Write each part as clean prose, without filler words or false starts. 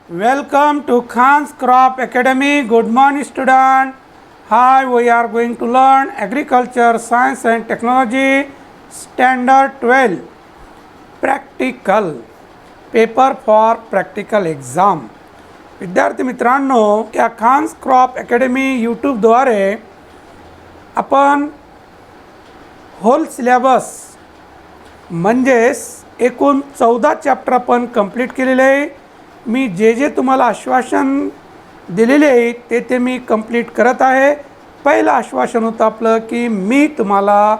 Welcome to Khan's Crop Academy. Good morning, student. Hi, we are going to learn Agriculture, Science and Technology Standard 12 Practical Paper for Practical Exam. विद्यार्थी मित्रांनो, या Khans crop academy यूट्यूबद्वारे आपण hole syllabus म्हणजेच एकूण 14 chapter आपण complete केलेले आहे. मी जे तुम्हाला आश्वासन दिलेले आहे ते मी कंप्लीट करत आहे. पहिलं आश्वासन होतं आपलं की मी तुम्हाला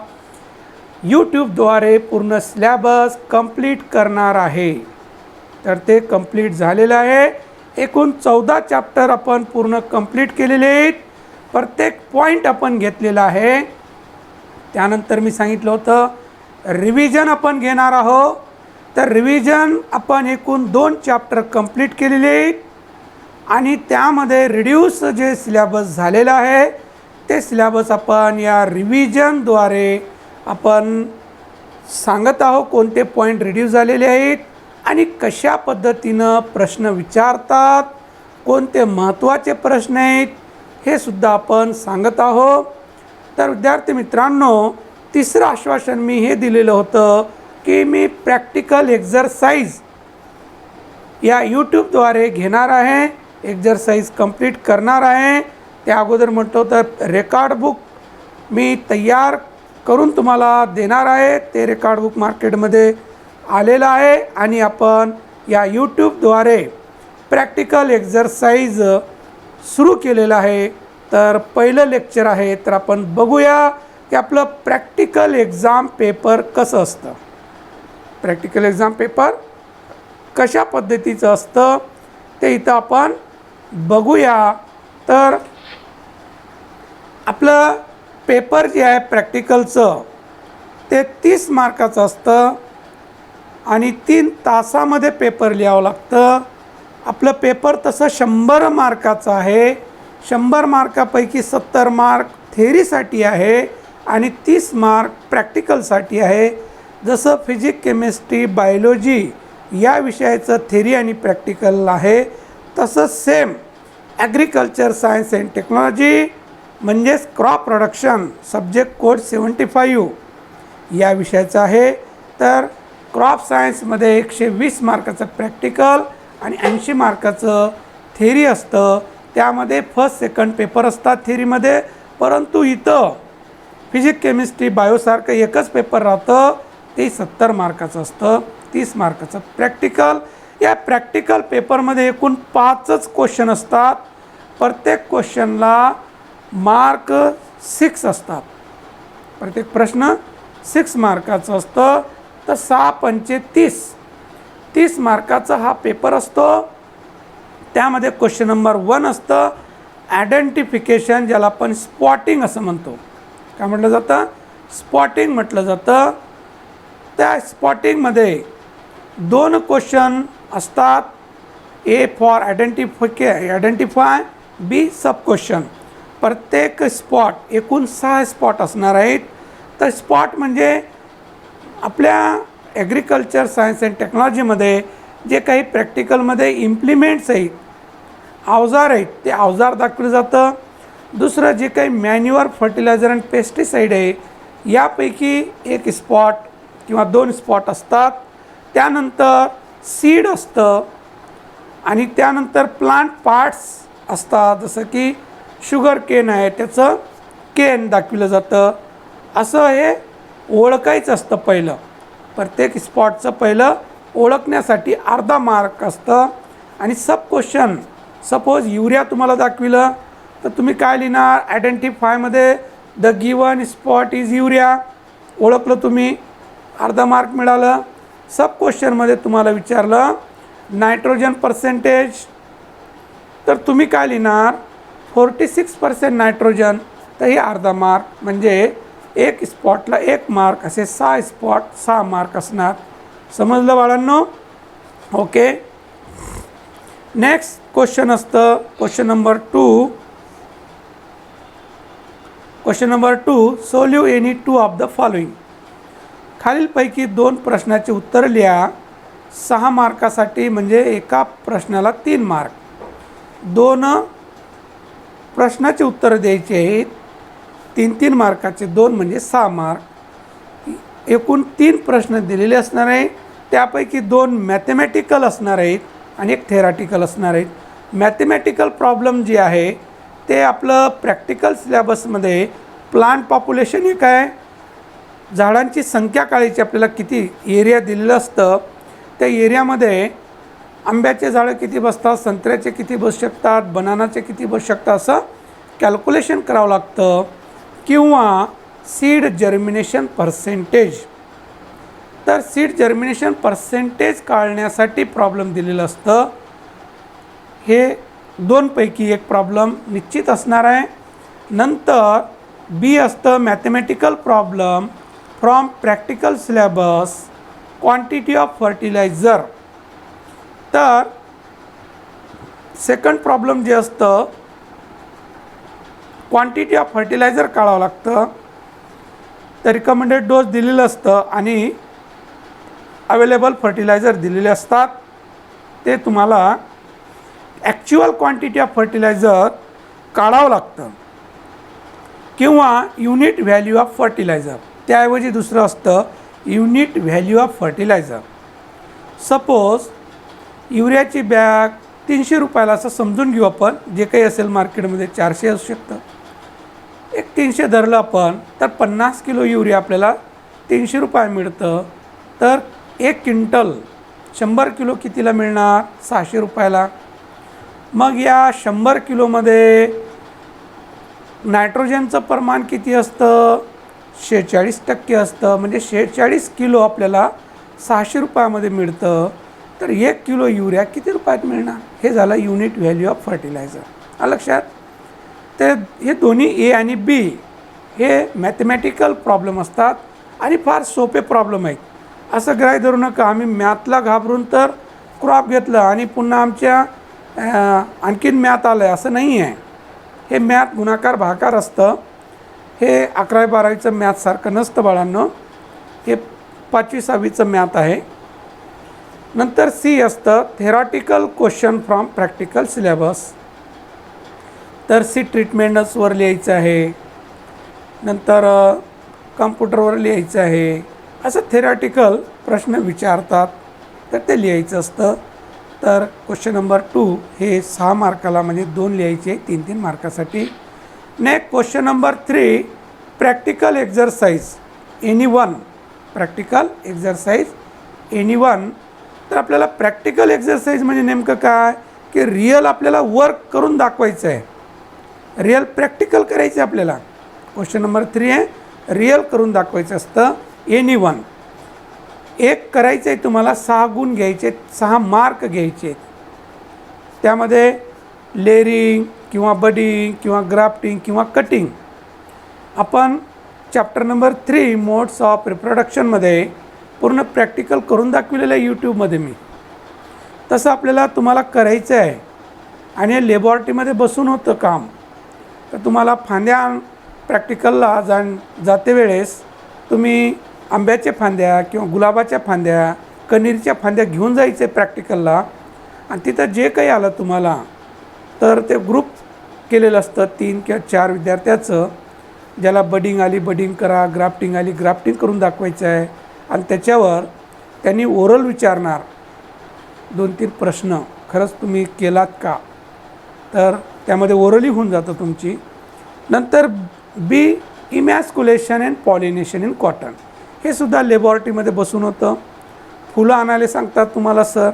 यूट्यूबद्वारे पूर्ण सिलेबस कंप्लीट करणार आहे. तर ते कंप्लीट झालेलं आहे. एकूण 14 चॅप्टर आपण पूर्ण कंप्लीट केलेले आहेत. प्रत्येक पॉईंट आपण घेतलेला आहे. त्यानंतर मी सांगितलं होतं रिव्हिजन आपण घेणार आहोत. तर रिव्हिजन आपण एकूण 2 चॅप्टर कंप्लीट केलेले आहेत आणि त्यामध्ये रिड्यूस जे सिलेबस झालेलं आहे ते सिलेबस आपण या रिव्हिजनद्वारे आपण सांगत आहोत. कोणते पॉईंट रिड्यूस झालेले आहेत आणि कशा पद्धतीनं प्रश्न विचारतात, कोणते महत्त्वाचे प्रश्न आहेत हे सुद्धा आपण सांगत आहोत. तर विद्यार्थी मित्रांनो, तिसरं आश्वासन मी हे दिलेलं होतं की मी प्रॅक्टिकल एक्झरसाइज या यूट्यूबद्वारे घेणार आहे. एक्झरसाइज कंप्लीट करणार आहे. त्या अगोदर म्हटलं होतं रेकॉर्ड बुक मी तयार करून तुम्हाला देणार आहे. ते रेकॉर्ड बुक मार्केटमध्ये आलेलं आहे आणि आपण या यूट्यूबद्वारे प्रॅक्टिकल एक्झरसाइज सुरू केलेलं आहे. तर पहिलं लेक्चर आहे. तर आपण बघूया की आपलं प्रॅक्टिकल एक्झाम पेपर कसं असतं. प्रॅक्टिकल एक्झाम पेपर कशा पद्धतीचं असतं ते इथं आपण बघूया. तर आपलं पेपर जे आहे प्रॅक्टिकलचं ते 30 मार्काचं असतं आणि 3 तासामध्ये पेपर लिहावं लागतं. आपलं पेपर तसं 100 मार्काचं आहे. 100 मार्कापैकी 70 मार्क थेरीसाठी आहे आणि 30 मार्क प्रॅक्टिकलसाठी आहे. जसं फिजिक्स, केमिस्ट्री, बायोलॉजी या विषयाचं थेरी आणि प्रॅक्टिकल आहे, तसंच same agriculture, science and technology म्हणजेच क्रॉप प्रोडक्शन सब्जेक्ट कोड 75 या विषयाचं आहे. तर क्रॉप सायन्समध्ये 120 मार्काचं प्रॅक्टिकल आणि 80 मार्काचं थेरी असतं. त्यामध्ये फर्स्ट सेकंड पेपर असतात थेरीमध्ये, परंतु इथं फिजिक्स, केमिस्ट्री, बायोसारखं एकच पेपर राहतं. ते 70 मार्काचं असतं. 30 मार्काचं प्रॅक्टिकल. या प्रॅक्टिकल पेपरमध्ये एकूण 5च क्वेश्चन असतात. प्रत्येक क्वेश्चनला मार्क 6 असतात. प्रत्येक प्रश्न 6 मार्काचं असतं. तर 6 पंचे 30 मार्काचा हा पेपर असतो. त्यामध्ये क्वेश्चन नंबर 1 असतं आयडेंटिफिकेशन, ज्याला आपण स्पॉटिंग असं म्हणतो. काय म्हटलं जातं? स्पॉटिंग म्हटलं जातं. त्या स्पॉटिंगमध्ये 2 क्वेश्चन असतात. A for identify, B sub question. प्रत्येक स्पॉट एकूण 6 स्पॉट असणार आहेत. तर स्पॉट म्हणजे आपल्या ॲग्रिकल्चर, सायन्स अँड टेक्नॉलॉजीमध्ये जे काही प्रॅक्टिकलमध्ये इम्प्लिमेंट्स आहेत, अवजार आहेत, ते अवजार दाखवलं जातं. दुसरं जे काही मॅन्युअर, फर्टिलायझर अँड पेस्टिसाईड आहे यापैकी एक स्पॉट किंवा 2 स्पॉट असतात. त्यानंतर सीड असतं आणि त्यानंतर प्लांट पार्ट्स असतात. जसं की शुगर केन आहे, त्याचं केन दाखवलं जातं. असं हे ओळखायचं असतं पहिलं. प्रत्येक स्पॉटचं पहिलं ओळखण्यासाठी अर्धा मार्क असतं. आणि सब क्वेश्चन, सपोज युरिया तुम्हाला दाखविलं तर तुम्ही काय लिहिणार? आयडेंटिफायमध्ये the given spot is urea, ओळखलं तुम्ही, अर्धा मार्क मिळालं. सब क्वेश्चनमध्ये तुम्हाला विचारलं नायट्रोजन पर्सेंटेज, तर तुम्ही काय लिहिणार? 46% नायट्रोजन, तर हे अर्धा मार्क. म्हणजे एक स्पॉटला 1 मार्क, असे 6 स्पॉट 6 मार्क असणार. समजलं बाळांनो? ओके. नेक्स्ट क्वेश्चन असतं question number 2. Question number 2, solve any 2 of the following. खालीलपैकी 2 प्रश्नाचे उत्तर लिहा. 6 मार्कासाठी म्हणजे एका प्रश्नाला 3 मार्क, 2 प्रश्नाचे उत्तर द्यायचे आहेत, 3-3 मार्काचे, 2 म्हणजे 6 मार्क. एकूण 3 प्रश्न दिलेले असणार आहे, त्यापैकी 2 मॅथमॅटिकल असणार आहेत आणि एक थेरॉटिकल असणार आहेत. मॅथमॅटिकल प्रॉब्लेम जे आहे ते आपलं प्रॅक्टिकल सिलेबसमध्ये प्लांट पॉप्युलेशन हे काय, झाडांची संख्या काढायची, आपल्याला किती एरिया दिलेलं असतं, त्या एरियामध्ये आंब्याचे झाडं किती बसतात, संत्र्याचे किती बसू शकतात, बनानाचे किती बसू शकतात, असं कॅल्क्युलेशन करावं लागतं. किंवा सीड जर्मिनेशन पर्सेंटेज, तर सीड जर्मिनेशन पर्सेंटेज काढण्यासाठी प्रॉब्लेम दिलेलं असतं. हे 2 पैकी एक प्रॉब्लेम निश्चित असणार आहे. नंतर बी असतं mathematical problem from practical syllabus, quantity of fertilizer. तर सेकंड प्रॉब्लेम जे असतं क्वांटिटी ऑफ फर्टिलायझर काढावं लागतं. तर रिकमेंडेड डोस दिलेलं असतं आणि अवेलेबल फर्टिलायझर दिलेले असतात. ते तुम्हाला ॲक्च्युअल क्वांटिटी ऑफ फर्टिलायझर काढावं लागतं किंवा युनिट व्हॅल्यू ऑफ फर्टिलायझर, त्याऐवजी दुसरं असतं unit value of fertiliser. Suppose युरियाची बॅग 300 रुपयाला असं समजून घेऊ आपण, जे काही असेल मार्केटमध्ये 400 असू शकतं, एक 300 धरलं आपण, तर 50 किलो युरिया आपल्याला 300 रुपये मिळतं. तर 1 क्विंटल 100 किलो कितीला मिळणार, 600 रुपयाला. मग या 100 किलोमध्ये नायट्रोजनचं प्रमाण किती असतं, 46% असतं. म्हणजे 46 किलो आपल्याला 600 रुपयामध्ये मिळतं. तर 1 किलो युरिया किती रुपयात मिळणार, हे झालं युनिट व्हॅल्यू ऑफ फर्टिलायझर. लक्षात. तर हे दोन्ही ए आणि बी हे मॅथमॅटिकल प्रॉब्लेम असतात आणि फार सोपे प्रॉब्लेम आहेत. असं ग्राह्य धरू नका आम्ही मॅथला घाबरून तर क्रॉप घेतलं आणि पुन्हा आमच्या आणखीन मॅथ आलं आहे, असं नाही आहे. हे मॅथ गुणाकार भागाकार असतं. हे 11वी-12वीचं मॅथसारखं नसतं बाळांनो, हे 5वी-6वीचं मॅथ आहे. नंतर सी असतं theoretical question from practical syllabus. तर सी ट्रीटमेंट्सवर लिहायचं आहे, नंतर कम्प्युटरवर लिहायचं आहे. असं थेरॉटिकल प्रश्न विचारतात, तर ते लिहायचं असतं. तर क्वेश्चन नंबर 2 हे 6 मार्काला म्हणजे 2 लिहायचे 3-3 मार्कासाठी. Next question number 3 practical exercise any one. Practical exercise any one. तर आपल्याला प्रॅक्टिकल एक्झरसाइज म्हणजे नेमकं काय, की रिअल आपल्याला वर्क करून दाखवायचं आहे, रिअल प्रॅक्टिकल करायचं आहे आपल्याला. क्वेश्चन नंबर 3 आहे रिअल करून दाखवायचं असतं. एनी वन एक करायचं आहे तुम्हाला, 6 गुण घ्यायचे, 6 मार्क घ्यायचे. त्यामध्ये लेअरिंग किंवा बडिंग किंवा ग्राफ्टिंग किंवा कटिंग. आपण चॅप्टर नंबर 3 मोड्स ऑफ रिप्रोडक्शनमध्ये पूर्ण प्रॅक्टिकल करून दाखविलेलं आहे यूट्यूबमध्ये मी. तसं आपल्याला तुम्हाला करायचं आहे आणि लॅबॉरेटरीमध्ये बसून होतं काम. तर तुम्हाला फांद्या प्रॅक्टिकलला जाते वेळेस तुम्ही आंब्याच्या फांद्या किंवा गुलाबाच्या फांद्या, कण्हेरीच्या फांद्या घेऊन जायचे प्रॅक्टिकलला. आणि तिथं जे काही आलं तुम्हाला, तर ते ग्रुप केलेलं असतं 3 किंवा 4 विद्यार्थ्याचं. ज्याला बडिंग आली बडिंग करा, ग्राफ्टिंग आली ग्राफ्टिंग करून दाखवायचं आहे. आणि त्याच्यावर त्यांनी ओरल विचारणार 2-3 प्रश्न, खरंच तुम्ही केलात का, तर त्यामध्ये ओरली होऊन जातं तुमची. नंतर बी इमॅस्क्युलेशन अँड पॉलिनेशन इन कॉटन. हे सुद्धा लॅबॉरेटरीमध्ये बसून होतं. फुलं आणायला सांगतात तुम्हाला सर,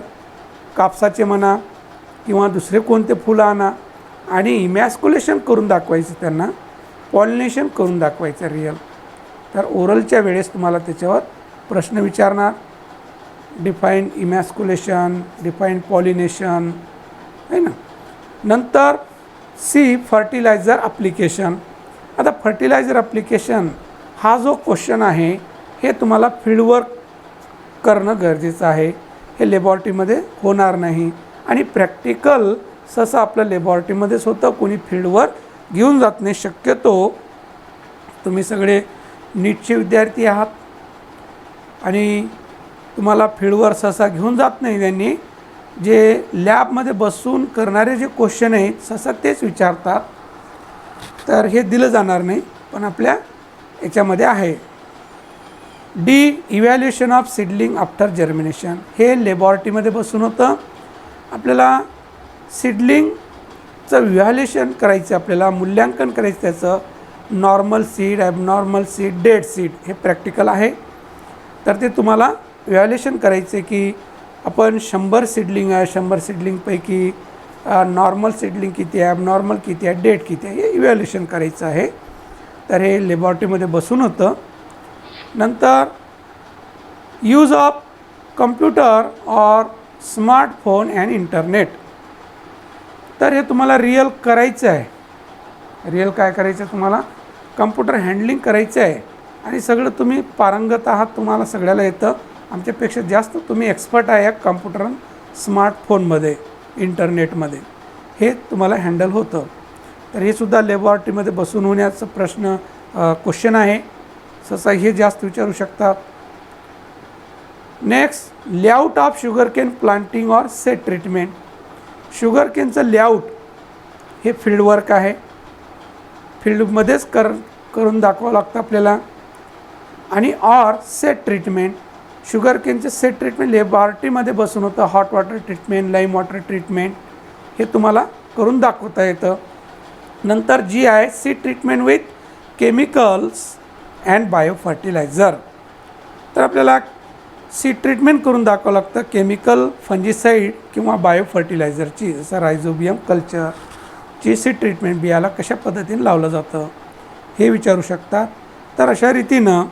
कापसाचे म्हणा किंवा दुसरे कोणते फुलं आणा, आणि इमॅस्क्युलेशन करून दाखवायचं त्यांना, पॉलिनेशन करून दाखवायचं रिअल. तर ओरलच्या वेळेस तुम्हाला त्याच्यावर प्रश्न विचारणार, डिफाईन इमॅस्क्युलेशन, डिफाईन पॉलिनेशन, आहे ना. नंतर सी फर्टिलायझर ॲप्लिकेशन. आता फर्टिलायझर ॲप्लिकेशन हा जो क्वेश्चन आहे हे तुम्हाला फील्डवर्क करणं गरजेचं आहे. हे लॅबॉरेटरीमध्ये होणार नाही. आणि प्रॅक्टिकल सहसा आपलं लॅबॉरेटरीमध्येच होतं, कोणी फील्डवर घेऊन जात नाही. शक्यतो तुम्ही सगळे नीटचे विद्यार्थी आहात आणि तुम्हाला फील्डवर सहसा घेऊन जात नाही त्यांनी. जे लॅबमध्ये बसून करणारे जे क्वेश्चन आहेत सहसा तेच विचारतात, तर हे दिलं जाणार नाही, पण आपल्या याच्यामध्ये आहे. D, evaluation of seedling after germination. हे लॅबॉरेटरीमध्ये बसून होतं. आपल्याला सीडलिंगचं इव्हॅल्युएशन करायचं, आपल्याला मूल्यांकन करायचं त्याचं. Normal seed, abnormal seed, dead seed हे प्रॅक्टिकल आहे. तर ते तुम्हाला इव्हॅल्युएशन करायचे की आपण 100 सीडलिंग आहे, 100 सीडलिंगपैकी नॉर्मल सीडलिंग किती आहे, ॲबनॉर्मल किती आहे, डेड किती आहे, हे इव्हॅल्युएशन करायचं आहे. तर हे लॅबॉरेटरीमध्ये बसून होतं. नंतर यूज ऑफ कम्प्युटर और स्मार्टफोन अँड इंटरनेट. तर हे तुम्हाला रिअल करायचं आहे. रिअल काय करायचं आहे, तुम्हाला कम्प्युटर हँडलिंग करायचं आहे आणि सगळं तुम्ही पारंगत आहात, तुम्हाला सगळ्याला येतं. आमच्यापेक्षा जास्त तुम्ही एक्सपर्ट आहे या कम्प्युटर स्मार्टफोनमध्ये, इंटरनेटमध्ये, हे तुम्हाला हँडल होतं. तर हे सुद्धा लॅबॉरेटरीमध्ये बसून होण्याचा प्रश्न क्वेश्चन आहे. सहसा हे जास्त विचारू शकतात. Next, layout of sugarcane planting और सेट ट्रीटमेंट. शुगरकेनचं लेआउट हे फील्डवर्क आहे, फील्डमध्येच करून दाखवावं लागतं आपल्याला. आणि ऑर सेट ट्रीटमेंट, शुगरकेनचे सेट ट्रीटमेंट लॅबॉरेटरीमध्ये बसून होतं. Hot water treatment, lime water treatment हे तुम्हाला करून दाखवता येतं. नंतर जी आहे seed treatment with chemicals and bio fertiliser. तर आपल्याला सीड ट्रीटमेंट करून दाखवावं लागतं केमिकल, फंजिसाईड किंवा बायो फर्टिलायझरची, जसं रायझोबियम कल्चरची सीड ट्रीटमेंट बियाला कशा पद्धतीने लावलं जातं हे विचारू शकतात. तर अशा रीतीनं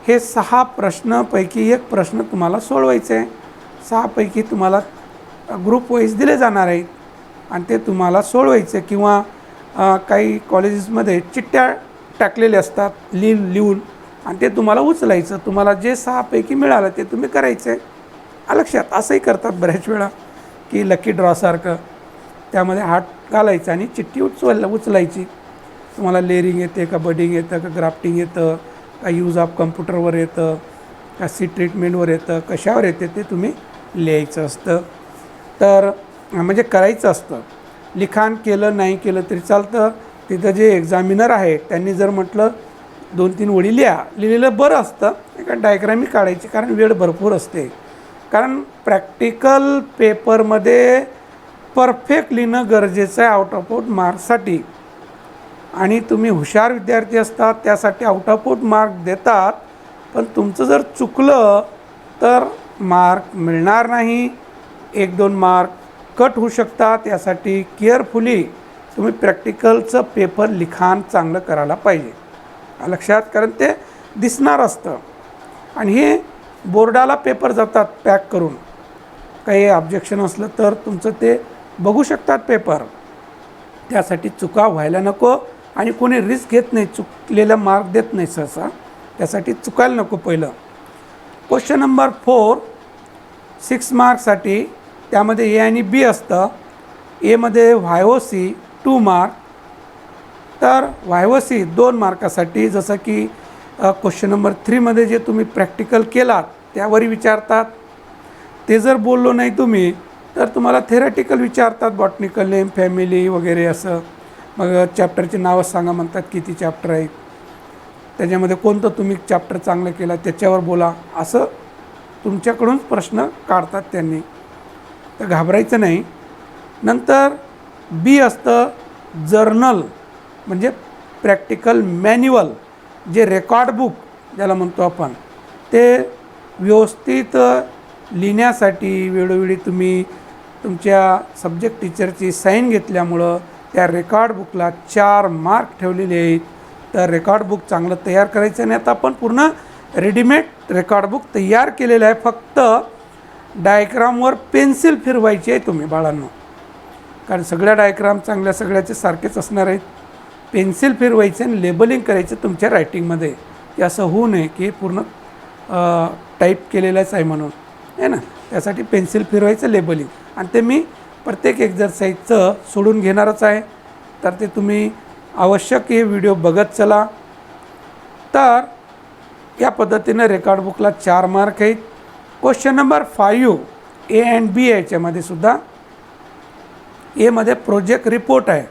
हे 6 प्रश्नपैकी एक प्रश्न तुम्हाला सोडवायचे आहे. 6 पैकी तुम्हाला ग्रुप वाईज दिले जाणार आहेत आणि ते तुम्हाला सोडवायचे. किंवा काही कॉलेजेसमध्ये चिठ्ठ्या टाकलेले असतात लिहून आणि ते तुम्हाला उचलायचं. तुम्हाला जे 6 पैकी मिळालं ते तुम्ही करायचं आहे. लक्षात असंही करतात बऱ्याच वेळा की लकी ड्रॉसारखं, त्यामध्ये हात घालायचं आणि चिठ्ठी उचलायची. तुम्हाला लेअरिंग येते का, बडिंग येतं का, ग्राफ्टिंग येतं का, यूज ऑफ कम्प्युटरवर येतं का, सीड ट्रीटमेंटवर येतं, कशावर येते ते तुम्ही लिहायचं असतं. तर म्हणजे करायचं असतं. लिखाण केलं नाही केलं तरी चालतं. तिथं जे एक्झामिनर आहे त्यांनी जर म्हटलं 2-3 ओळी लिहिलेलं बरं असतं. एका डायग्रामी काढायची, कारण वेळ भरपूर असते. कारण प्रॅक्टिकल पेपरमध्ये परफेक्ट लिहिणं गरजेचं आहे आउट ऑफ आउट मार्क्ससाठी. आणि तुम्ही हुशार विद्यार्थी असतात त्यासाठी आउट ऑफ आउट मार्क देतात, पण तुमचं जर चुकलं तर मार्क मिळणार नाही. 1-2 मार्क कट होऊ शकतात. यासाठी केअरफुली तुम्ही प्रॅक्टिकलचं पेपर लिखाण चांगलं करायला पाहिजे लक्षात, कारण ते दिसणार असतं. आणि हे बोर्डाला पेपर जातात पॅक करून. काही ऑब्जेक्शन असलं तर तुमचं ते बघू शकतात पेपर. त्यासाठी चुका व्हायला नको आणि कोणी रिस्क घेत नाही, चुकलेला मार्क देत नाही सहसा. त्यासाठी चुकायला नको पहिलं. क्वेश्चन नंबर 4 6 मार्क्ससाठी, त्यामध्ये ए आणि बी असतं. एमध्ये YOC 2 मार्क, तर YOC 2 मार्कासाठी. जसं की क्वेश्चन नंबर 3मध्ये जे तुम्ही प्रॅक्टिकल केलात त्यावरही विचारतात. ते जर बोललो नाही तुम्ही तर तुम्हाला थेरॅटिकल विचारतात, बॉटनिकल नेम, फॅमिली वगैरे असं. मग चॅप्टरचे नावं सांगा म्हणतात, किती चॅप्टर आहेत, त्याच्यामध्ये कोणतं तुम्ही चॅप्टर चांगलं केलं त्याच्यावर बोला, असं तुमच्याकडून प्रश्न काढतात त्यांनी. तर घाबरायचं नाही. नंतर बी असतं जर्नल, म्हणजे प्रॅक्टिकल मॅन्युअल, जे रेकॉर्ड बुक ज्याला म्हणतो आपण, ते व्यवस्थित लिहिण्यासाठी वेळोवेळी तुम्ही तुमच्या सब्जेक्ट टीचरची साईन घेतल्यामुळं त्या रेकॉर्ड बुकला 4 मार्क ठेवलेले आहेत. तर रेकॉर्ड बुक चांगलं तयार करायचं. आणि आता आपण पूर्ण रेडीमेड रेकॉर्ड बुक तयार केलेलं आहे. फक्त डायग्रामवर पेन्सिल फिरवायची आहे तुम्ही बाळांनो, कारण सगळ्या डायग्राम चांगल्या सगळ्याचे सारखेच असणार आहेत. पेन्सिल फिरवायचे आणि लेबलिंग करायचं तुमच्या रायटिंगमध्ये, की असं होऊ नये की पूर्ण टाईप केलेलंच आहे म्हणून, आहे ना. त्यासाठी पेन्सिल फिरवायचं, लेबलिंग. आणि ते मी प्रत्येक एक्झरसाईजचं सोडून घेणारच आहे. तर ते तुम्ही आवश्यक हे व्हिडिओ बघत चला. तर या पद्धतीनं रेकॉर्ड बुकला 4 मार्क आहेत. क्वेश्चन नंबर 5 ए अँड बी याच्यामध्ये सुद्धा एमध्ये प्रोजेक्ट रिपोर्ट आहे.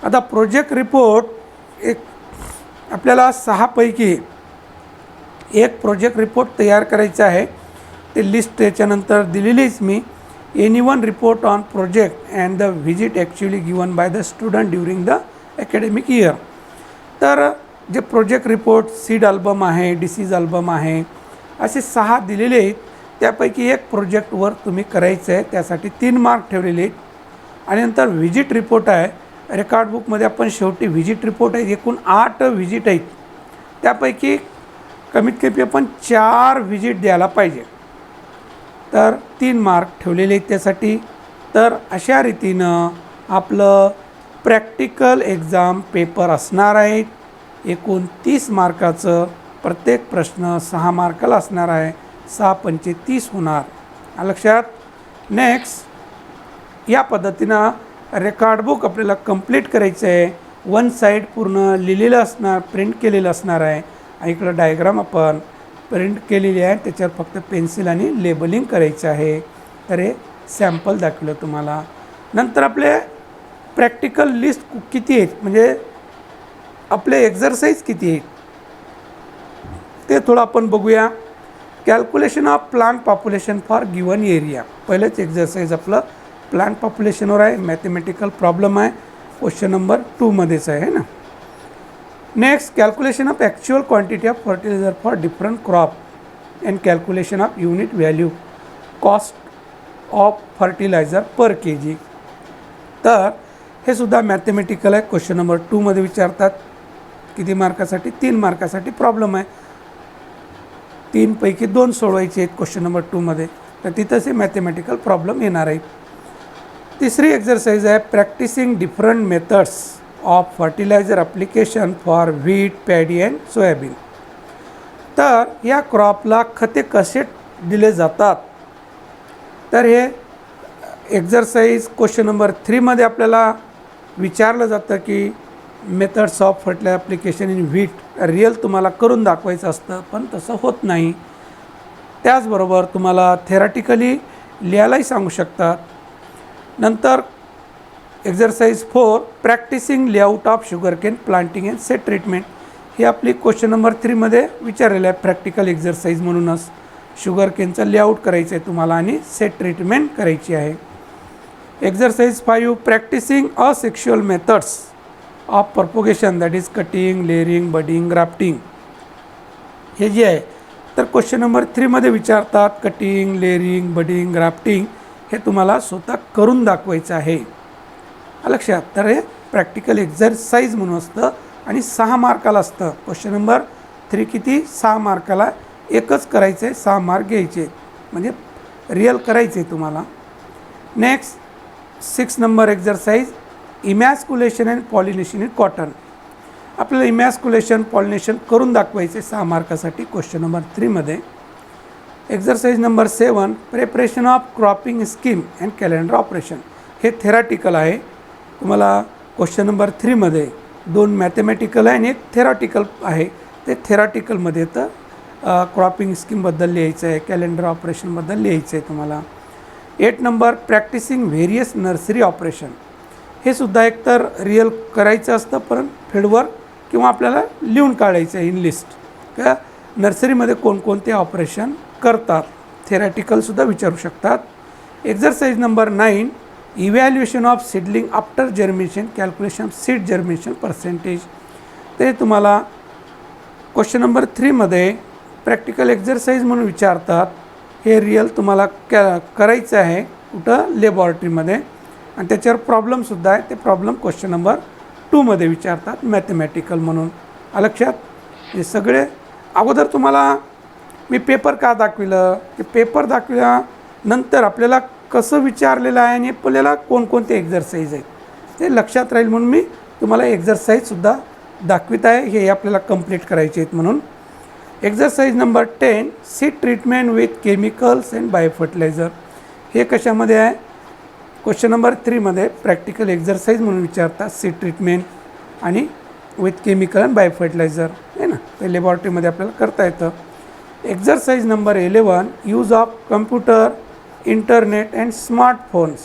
आता प्रोजेक्ट रिपोर्ट एक आपल्याला 6 पैकी एक प्रोजेक्ट रिपोर्ट तयार करायचा आहे. ते लिस्ट त्याच्यानंतर दिलेलीच मी. Any one report on project and the visit actually given by the student during the academic year. तर जे प्रोजेक्ट रिपोर्ट सीड अल्बम आहे, डिसीज अल्बम आहे, असे 6 दिलेले आहेत. त्यापैकी एक प्रोजेक्टवर तुम्ही करायचं आहे. त्यासाठी 3 मार्क ठेवलेले आहेत. आणि नंतर व्हिजिट रिपोर्ट आहे. रेकॉर्ड बुकमध्ये आपण शेवटी व्हिजिट रिपोर्ट आहे, एकूण 8 व्हिजिट आहेत. त्यापैकी कमीत कमी आपण 4 व्हिजिट द्यायला पाहिजे. तर 3 मार्क ठेवलेले आहेत त्यासाठी. तर अशा रीतीनं आपलं प्रॅक्टिकल एक्झाम पेपर असणार आहे. एकूण 30 मार्काचं. प्रत्येक प्रश्न 6 मार्काला असणार आहे. 6 पंचे 30 होणार. लक्षात. नेक्स्ट या पद्धतीनं रेकॉर्ड बुक आपल्याला कंप्लीट करायचं आहे. 1 साईड पूर्ण लिहिलेलं असणार, प्रिंट केलेलं असणार आहे. आणि इकडं डायग्राम आपण प्रिंट केलेली आहे. त्याच्यावर फक्त पेन्सिल आणि लेबलिंग करायचं आहे. तर हे सॅम्पल दाखवलं तुम्हाला. नंतर आपले प्रॅक्टिकल लिस्ट किती आहेत, म्हणजे आपले एक्झरसाईज किती आहेत ते थोडं आपण बघूया. Calculation of plant population for given area. पहिलंच एक्झरसाईज आपलं प्लांट पॉप्युलेशनवर आहे. मॅथमॅटिकल प्रॉब्लेम आहे. क्वेश्चन नंबर 2 मध्येच आहे ना. Next calculation of actual quantity of fertilizer for different crop and calculation of unit value cost of fertilizer per kg. तर हे सुद्धा मॅथमॅटिकल आहे. क्वेश्चन नंबर 2 मध्ये विचारतात. किती मार्कासाठी? 3 मार्कासाठी प्रॉब्लेम आहे. 3 पैकी 2 सोडवायचे आहेत क्वेश्चन नंबर 2 मध्ये. तर तिथंच हे मॅथमॅटिकल प्रॉब्लेम येणार आहेत. तिसरी एक्झरसाईज आहे practising different methods of fertilizer application for wheat, paddy and soybean. तर या क्रॉपला खते कसे दिले जातात. तर हे एक्झरसाईज क्वेश्चन नंबर 3 मध्ये आपल्याला विचारलं जातं की methods of fertilizer application in wheat. Real तुम्हाला करून दाखवायचं असतं, पण तसं होत नाही. त्याचबरोबर तुम्हाला थेरॅटिकली लिहायलाही सांगू शकतात. नंतर exercise 4 practising layout of sugarcane planting and sett treatment. ही आपली क्वेश्चन नंबर 3 मध्ये विचारलेलं आहे. प्रॅक्टिकल एक्झरसाईज म्हणूनच शुगरकेनचं लेआउट करायचं आहे तुम्हाला आणि सेट ट्रीटमेंट करायची आहे. Exercise 5 practising asexual methods of propagation that is cutting, layering, budding, grafting. हे जे आहे तर क्वेश्चन नंबर 3 मध्ये विचारतात. कटिंग, लेअरिंग, बडिंग, ग्राफ्टिंग हे तुम्हाला स्वतः करून दाखवायचं आहे. लक्षात. तर हे प्रॅक्टिकल एक्झरसाईज म्हणून असतं आणि 6 मार्काला असतं. क्वेश्चन नंबर 3 किती? 6 मार्काला. एकच करायचं आहे, 6 मार्क घ्यायचे, म्हणजे रिअल करायचे तुम्हाला. Next 6 number exercise emasculation and pollination in cotton. आपल्याला इमॅस्क्युलेशन, पॉलिनेशन करून दाखवायचे 6 मार्कासाठी क्वेश्चन नंबर 3 मध्ये. Exercise number 7 preparation of cropping scheme and calendar operation. हे थेरॅटिकल आहे. तुम्हाला क्वेश्चन नंबर 3 मध्ये 2 मॅथमॅटिकल आहे आणि एक थेरॅटिकल आहे. ते थेरॅटिकलमध्ये तर क्रॉपिंग स्कीमबद्दल लिहायचं आहे, कॅलेंडर ऑपरेशनबद्दल लिहायचं आहे तुम्हाला. 8 number practising various nursery operation. हे सुद्धा एकतर रिअल करायचं असतं, पण फील्डवर्क किंवा आपल्याला लिहून काढायचं आहे इन लिस्ट का नर्सरीमध्ये कोणकोणते ऑपरेशन करतात. थेरॅटिकलसुद्धा विचारू शकतात. Exercise number 9 evaluation of seedling after germination, calculation of seed germination percentage. ते तुम्हाला क्वेश्चन नंबर 3 मध्ये प्रॅक्टिकल एक्झरसाईज म्हणून विचारतात. हे रिअल तुम्हाला करायचं आहे कुठं? लॅबॉरेटरीमध्ये. आणि त्याच्यावर प्रॉब्लेमसुद्धा आहे. ते प्रॉब्लेम क्वेश्चन नंबर 2 मध्ये विचारतात मॅथमॅटिकल म्हणून. लक्षात. हे सगळे अगोदर तुम्हाला मी पेपर का दाखविलं की पेपर दाखविल्यानंतर आपल्याला कसं विचारलेलं आहे आणि आपल्याला कोणकोणते एक्झरसाईज आहेत ते लक्षात राहील म्हणून मी तुम्हाला एक्झरसाईजसुद्धा दाखवित आहे. हे आपल्याला कंप्लीट करायचे आहेत म्हणून. Exercise number 10 seed treatment with chemicals and biofertiliser. हे कशामध्ये आहे? क्वेश्चन नंबर 3 मध्ये प्रॅक्टिकल एक्झरसाईज म्हणून विचारतात. सीड ट्रीटमेंट आणि विथ केमिकल अँड बायोफर्टिलायझर आहे ना. ते लॅबॉरेटरीमध्ये आपल्याला करता येतं. Exercise number 11, use of computer, internet and smartphones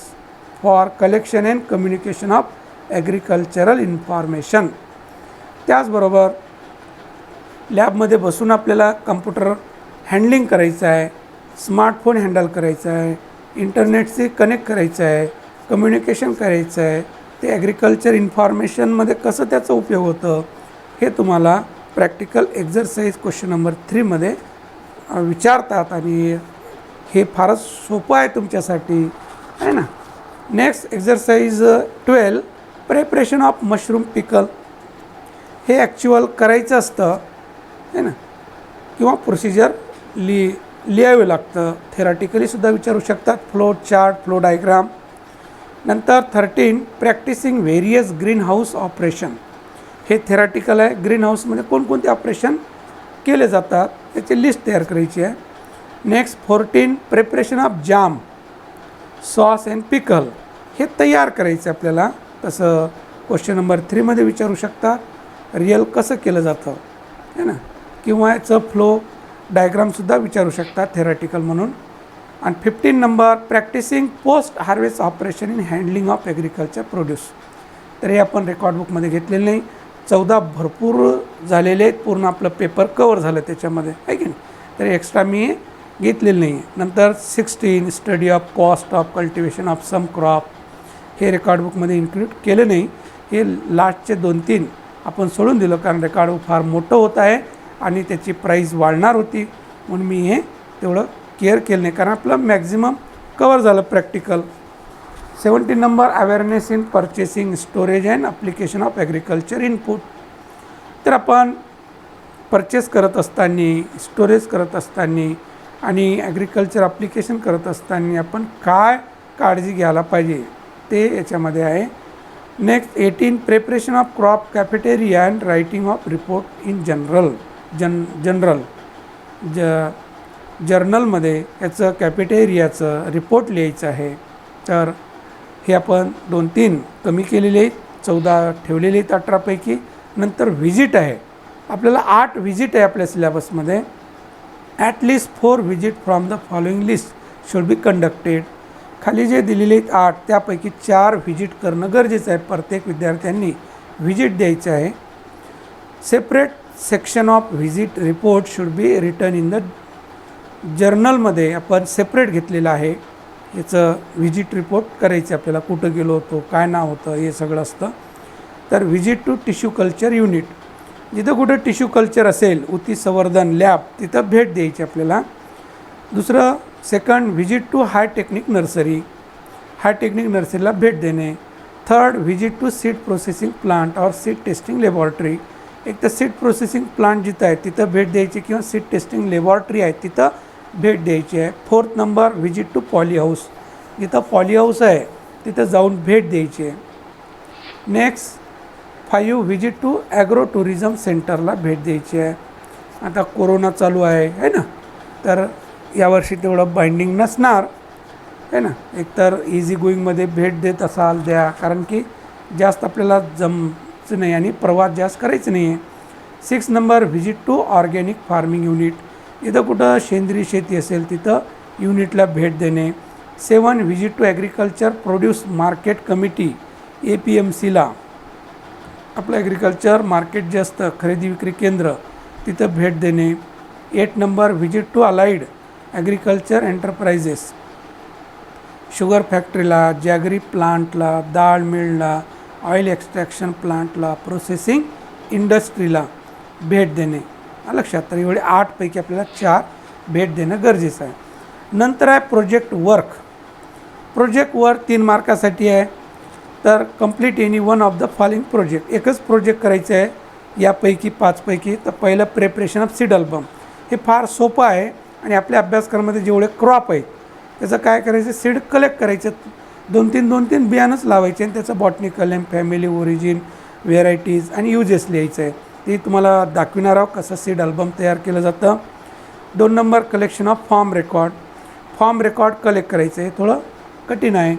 for collection and communication of agricultural information. त्याचबरोबर लॅबमध्ये बसून आपल्याला कम्प्युटर हँडलिंग करायचं आहे, स्मार्टफोन हँडल करायचं आहे, इंटरनेटशी कनेक्ट करायचं आहे, कम्युनिकेशन करायचं आहे, ते ॲग्रिकल्चर इन्फॉर्मेशनमध्ये कसं त्याचा उपयोग होतं हे तुम्हाला प्रॅक्टिकल एक्झरसाइज क्वेश्चन नंबर 3मध्ये विचारतात आणि हे फारच सोपं आहे तुमच्यासाठी, आहे ना. Next exercise 12, preparation of mushroom pickle. हे ॲक्च्युअल करायचं असतं, आहे ना, किंवा प्रोसिजर लिहावे लागतं. थेरॉटिकलीसुद्धा विचारू शकतात, फ्लो चार्ट, फ्लो डायग्राम. नंतर 13, practising various green house operation. हे थेरॉटिकल आहे. ग्रीन हाऊसमध्ये कोणकोणते ऑपरेशन केले जातात त्याची लिस्ट तयार करायची आहे. Next 14, preparation of jam, sauce and pickle. हे तयार करायचं आपल्याला. तसं क्वेश्चन नंबर 3मध्ये विचारू शकता, रिअल कसं केलं जातं, है ना, किंवा याचं फ्लो डायग्रामसुद्धा विचारू शकता थेरॉटिकल म्हणून. आणि 15 number, practising post harvest operation in handling of agriculture produce. तर हे आपण रेकॉर्ड बुकमध्ये घेतलेलं नाही. 14 भरपूर झालेले आहेत, पूर्ण आपलं पेपर कवर झालं त्याच्यामध्ये, आहे की नाही. तर एक्स्ट्रा मी घेतलेलं नाही आहे. नंतर 16, study of cost of cultivation of some crop. हे रेकॉर्ड बुकमध्ये इन्क्लूड केलं नाही. हे लास्टचे 2-3 आपण सोडून दिलं, कारण रेकॉर्ड बुक फार मोठं होत आहे आणि त्याची प्राईस वाढणार होती, म्हणून मी हे तेवढं केअर केलं नाही, कारण आपलं मॅक्झिमम कवर झालं practical. 17 number, awareness in purchasing, storage and application of agriculture input. तर आपण परचेस करत असताना, स्टोरेज करत असताना आणि ॲग्रिकल्चर ॲप्लिकेशन करत असताना आपण काय काळजी घ्यायला पाहिजे ते याच्यामध्ये आहे. Next 18, preparation of crop cafeteria and writing of report in जर्नलमध्ये याचं कॅफेटेरियाचं रिपोर्ट लिहायचं आहे. तर हे आपण 2-3 कमी केलेले आहेत, 14 ठेवलेले आहेत 18पैकी. नंतर व्हिजिट आहे, आपल्याला 8 व्हिजिट आहे आपल्या सिलेबसमध्ये. At least 4 visit from the following list should be conducted. खाली जे दिलेले आहेत 8 त्यापैकी 4 व्हिजिट करणं गरजेचं आहे. प्रत्येक विद्यार्थ्यांनी व्हिजिट द्यायचं आहे. Separate section of visit report should be written in the जर्नलमध्ये आपण सेपरेट घेतलेलं आहे. याचं व्हिजिट रिपोर्ट करायचं आपल्याला, कुठं गेलो होतो, काय नाव होतं, हे सगळं असतं. तर visit to tissue culture unit, जिथं कुठं टिश्यू कल्चर असेल, ऊती संवर्धन लॅब, तिथं भेट द्यायची आपल्याला. दुसरं, second, visit to high technique nursery, high technique नर्सरीला भेट देणे. Third, visit to seed processing plant और सीड टेस्टिंग लॅबॉरेटरी. एक तर सीड प्रोसेसिंग प्लांट जिथं आहे तिथं भेट द्यायची, किंवा सीड टेस्टिंग लॅबॉरेटरी आहे तिथं भेट द्यायची आहे. 4th number, visit to poly house, जिथं पॉली हाऊस आहे तिथं जाऊन भेट द्यायची आहे. Next 5, visit to agro tourism सेंटरला भेट द्यायची आहे. आता कोरोना चालू आहे ना, तर यावर्षी तेवढं बाइंडिंग नसणार आहे ना. एकतर इझी गोईंगमध्ये भेट देत असाल द्या, कारण की जास्त आपल्याला जमचं नाही आणि प्रवास जास्त करायचं नाही आहे. 6 number, visit to organic farming unit, इथं कुठं सेंद्रिय शेती असेल तिथं युनिटला भेट देणे. 7, visit to agriculture produce market committee, APMCला, आपलं ॲग्रिकल्चर मार्केट जे असतं, खरेदी विक्री केंद्र, तिथं भेट देणे. 8 number, visit to allied agriculture enterprises, sugar फॅक्टरीला, जॅगरी प्लांटला, डाळ मिलला, ऑइल एक्स्ट्रॅक्शन प्लांटला, प्रोसेसिंग इंडस्ट्रीला भेट देणे. लक्षात. तर एवढे 8 पैकी आपल्याला 4 भेट देणं गरजेचं आहे. नंतर आहे प्रोजेक्ट वर्क. प्रोजेक्ट वर्क 3 मार्कासाठी आहे. तर complete any one of the following project, एकच प्रोजेक्ट करायचं आहे यापैकी 5 पैकी. तर पहिलं, प्रिपरेशन ऑफ सीड अल्बम. हे फार सोपं आहे आणि आपल्या अभ्यासक्रमामध्ये जेवढे क्रॉप आहेत त्याचं काय करायचं, सीड कलेक्ट करायचं, 2-3 बियाणंच लावायचे आणि त्याचं botanical name, family, origin, varieties आणि युजेस लिहायचं आहे. ते तुम्हाला दाखविणार आहोत कसं सीड अल्बम तयार केलं जातं. 2 number, collection of form record. Form record collect करायचं आहे, थोडं कठीण आहे.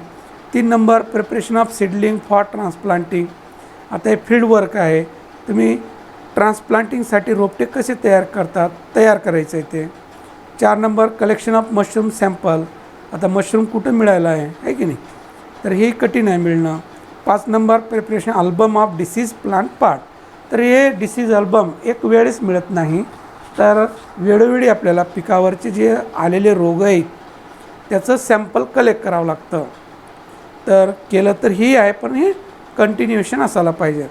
3 number, preparation of seedling for transplanting. आता हे फील्ड वर्क आहे, तुम्ही ट्रान्सप्लांटिंगसाठी रोपटे कसे तयार करायचं आहे ते. 4 number collection of mushroom sample. आता मशरूम कुठं मिळायला आहे की नाही, तर हे कठीण आहे मिळणं. 5 number preparation album of disease plant part. तर हे डिसीज अल्बम एक वेळेस मिळत नाही, तर वेळोवेळी आपल्याला पिकावरचे जे आलेले रोग आहेत त्याचं सॅम्पल कलेक्ट करावं लागतं. तर केलं तर ही आहे, पण हे कंटिन्युएशन असायला पाहिजे.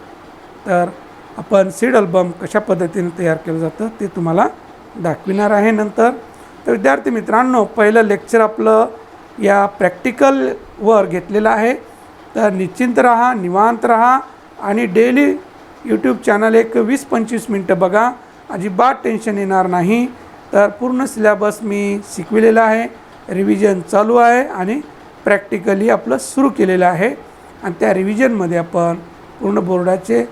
तर आपण सीड अल्बम कशा पद्धतीने तयार केलं जातं ते तुम्हाला दाखविणार आहे नंतर. तर विद्यार्थी मित्रांनो, पहिलं लेक्चर आपलं या प्रॅक्टिकलवर घेतलेलं आहे. तर निश्चिंत राहा, निवांत राहा आणि डेली यूट्यूब चॅनल एक 20-25 मिनटं बघा, अजिबात टेन्शन येणार नाही. तर पूर्ण सिलेबस मी शिकविलेला आहे, रिव्हिजन चालू आहे आणि प्रॅक्टिकली आपलं सुरू केलेलं आहे. आणि त्या रिव्हिजनमध्ये आपण पूर्ण बोर्डाचे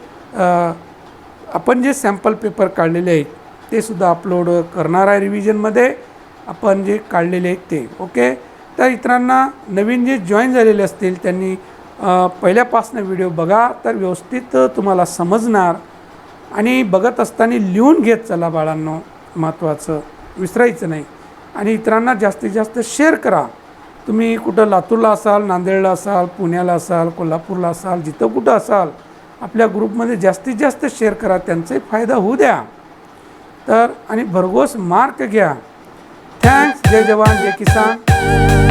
आपण जे सॅम्पल पेपर काढलेले आहेत ते सुद्धा अपलोड करणार आहे. रिव्हिजनमध्ये आपण जे काढलेले आहेत ते ओके. तर इतरांना नवीन जे जॉईन झालेले असतील त्यांनी पहिल्यापासून व्हिडिओ बघा, तर व्यवस्थित तुम्हाला समजणार. आणि बघत असताना लिहून घेत चला बाळांनो, महत्त्वाचं विसरायचं नाही. आणि इतरांना जास्तीत जास्त शेअर करा. तुम्ही कुठं लातूरला असाल, नांदेडला असाल, पुण्याला असाल, कोल्हापूरला असाल, जिथं कुठं असाल, आपल्या ग्रुपमध्ये जास्तीत जास्त शेअर करा, त्यांचाही फायदा होऊ द्या. तर आणि भरघोस मार्क घ्या. थँक्स. जय जवान जय किसान.